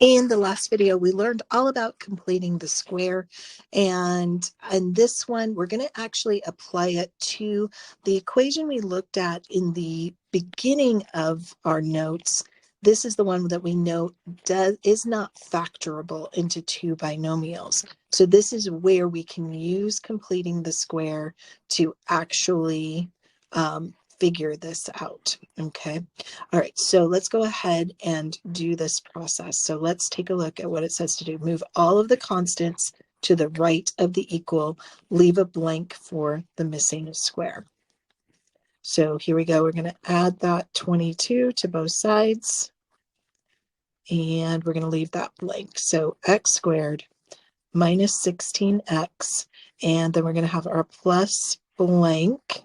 In the last video, we learned all about completing the square, and in this one, we're going to actually apply it to the equation we looked at in the beginning of our notes. This is the one that we know is not factorable into two binomials. So this is where we can use completing the square to actually figure this out. Okay. All right. So let's go ahead and do this process. So let's take a look at what it says to do. Move all of the constants to the right of the equal, leave a blank for the missing square. So here we go. We're going to add that 22 to both sides, and we're going to leave that blank. So x squared minus 16x, and then we're going to have our plus blank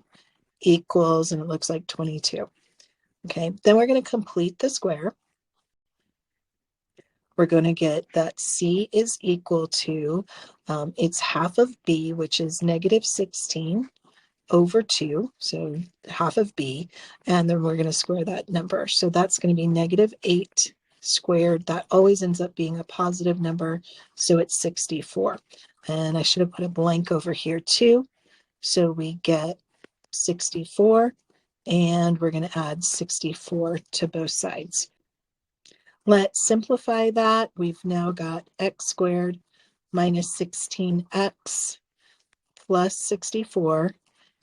equals, and it looks like 22. Okay, then we're going to complete the square. We're going to get that c is equal to, it's half of b, which is negative 16 over 2, so half of b, and then we're going to square that number. So that's going to be negative 8 squared. That always ends up being a positive number, so it's 64. And I should have put a blank over here too. So we get 64, and we're going to add 64 to both sides. Let's simplify that. We've now got x squared minus 16x plus 64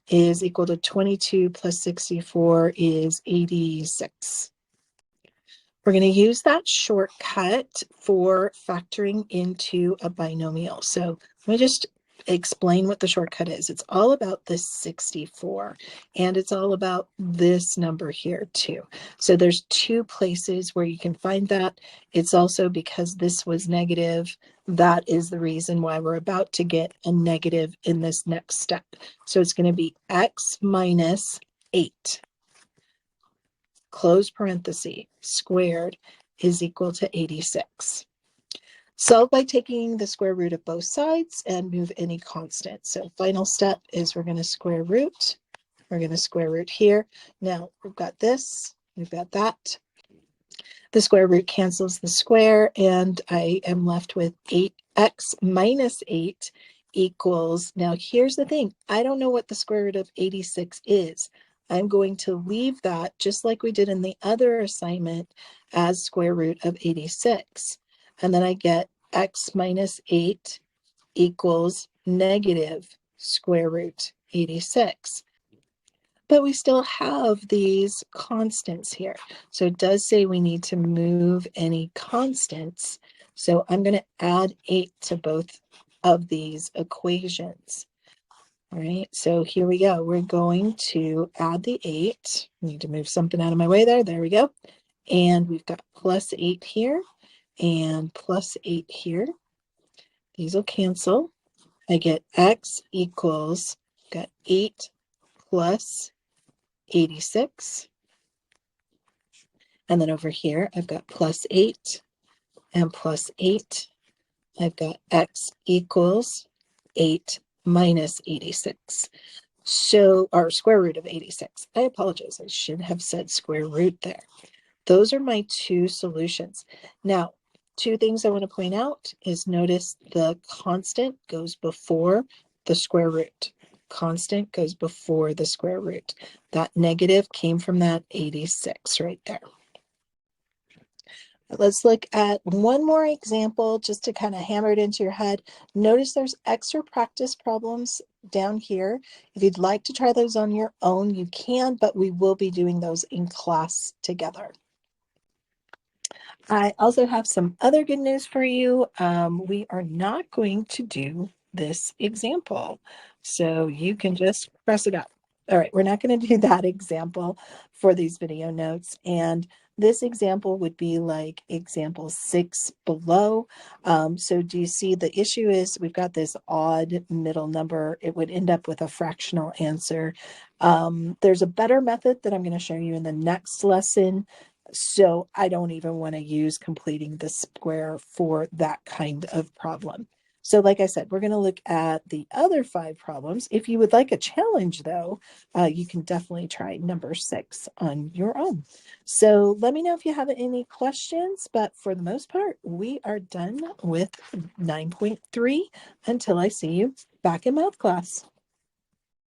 is equal to 22 plus 64 is 86. We're going to use that shortcut for factoring into a binomial. So let me just explain what the shortcut is. It's all about this 64, and it's all about this number here too. So there's two places where you can find that. It's also because this was negative. That is the reason why we're about to get a negative in this next step. So it's going to be x minus 8. Close parenthesis, squared is equal to 86. Solve by taking the square root of both sides and move any constant. So final step is we're going to square root. We're going to square root here. Now we've got this, we've got that. The square root cancels the square, and I am left with 8x minus 8 equals, now here's the thing, I don't know what the square root of 86 is. I'm going to leave that, just like we did in the other assignment, as square root of 86. And then I get x minus 8 equals negative square root 86. But we still have these constants here. So it does say we need to move any constants. So I'm going to add 8 to both of these equations. All right, so here we go. We're going to add the 8. I need to move something out of my way there. There we go. And we've got plus 8 here and plus 8 here. These will cancel. I get x equals, got 8 plus 86. And then over here, I've got plus 8 and plus 8. I've got x equals 8 minus 86. So, our square root of 86. I apologize. I should have said square root there. Those are my two solutions. Now, two things I want to point out is notice the constant goes before the square root. Constant goes before the square root. That negative came from that 86 right there. Let's look at one more example just to kind of hammer it into your head. Notice there's extra practice problems down here. If you'd like to try those on your own, you can, but we will be doing those in class together. I also have some other good news for you. We are not going to do this example, so you can just press it up. All right, we're not going to do that example for these video notes, and this example would be like example 6 below. So do you see the issue is we've got this odd middle number. It would end up with a fractional answer. There's a better method that I'm going to show you in the next lesson. So I don't even want to use completing the square for that kind of problem. So like I said, we're going to look at the other 5 problems. If you would like a challenge, though, you can definitely try number 6 on your own. So let me know if you have any questions, but for the most part, we are done with 9.3 until I see you back in math class.